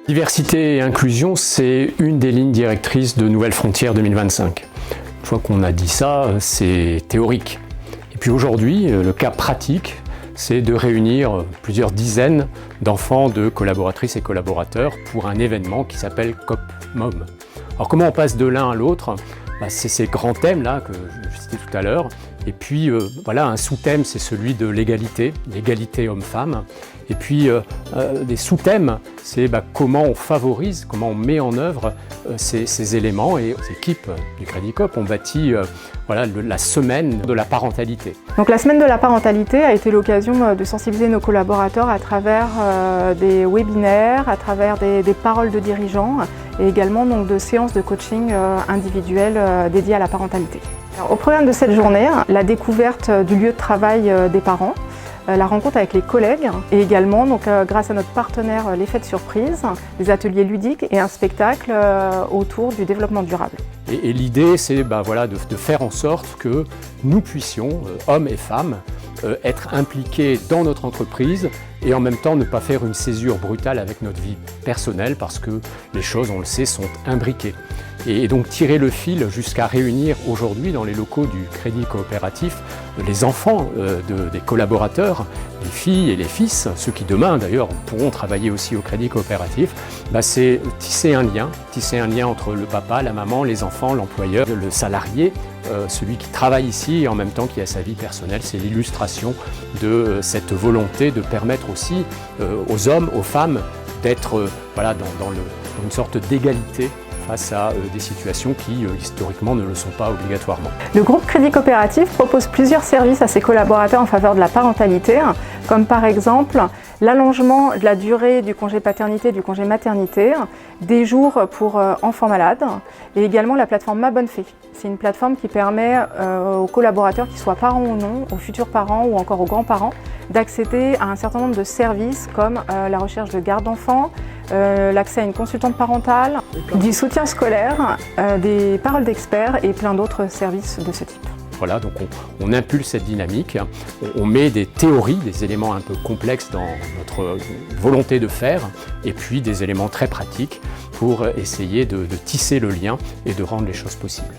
Diversité et inclusion, c'est une des lignes directrices de Nouvelles Frontières 2025. Une fois qu'on a dit ça, c'est théorique. Et puis aujourd'hui, le cas pratique, c'est de réunir plusieurs dizaines d'enfants de collaboratrices et collaborateurs pour un événement qui s'appelle COP-MOM. Alors comment on passe de l'un à l'autre? C'est ces grands thèmes là que je citais tout à l'heure. Et puis voilà, un sous-thème, c'est celui de l'égalité, l'égalité homme-femme. Et puis des sous-thèmes, c'est comment on favorise, comment on met en œuvre ces éléments. Et les équipes du Crédit Coop ont bâti voilà, la semaine de la parentalité. Donc la semaine de la parentalité a été l'occasion de sensibiliser nos collaborateurs à travers des webinaires, à travers des paroles de dirigeants et également donc, de séances de coaching individuelles dédiées à la parentalité. Alors, au programme de cette journée, la découverte du lieu de travail des parents, la rencontre avec les collègues et également, donc, grâce à notre partenaire Les Fêtes Surprises, des ateliers ludiques et un spectacle autour du développement durable. Et l'idée, c'est voilà, de faire en sorte que nous puissions, hommes et femmes, être impliqués dans notre entreprise et en même temps ne pas faire une césure brutale avec notre vie personnelle parce que les choses, on le sait, sont imbriquées. Et donc tirer le fil jusqu'à réunir aujourd'hui dans les locaux du Crédit Coopératif les enfants des collaborateurs, les filles et les fils, ceux qui demain d'ailleurs pourront travailler aussi au Crédit Coopératif, c'est tisser un lien entre le papa, la maman, les enfants, l'employeur, le salarié, celui qui travaille ici et en même temps qui a sa vie personnelle. C'est l'illustration de cette volonté de permettre aussi aux hommes, aux femmes d'être voilà, dans une sorte d'égalité face à des situations qui, historiquement, ne le sont pas obligatoirement. Le groupe Crédit Coopératif propose plusieurs services à ses collaborateurs en faveur de la parentalité, comme par exemple l'allongement de la durée du congé paternité et du congé maternité, des jours pour enfants malades et également la plateforme Ma Bonne Fée. C'est une plateforme qui permet aux collaborateurs, qu'ils soient parents ou non, aux futurs parents ou encore aux grands-parents, d'accéder à un certain nombre de services comme la recherche de garde d'enfants, l'accès à une consultante parentale, du soutien scolaire, des paroles d'experts et plein d'autres services de ce type. Voilà, donc on impulse cette dynamique, on met des théories, des éléments un peu complexes dans notre volonté de faire, et puis des éléments très pratiques pour essayer de tisser le lien et de rendre les choses possibles.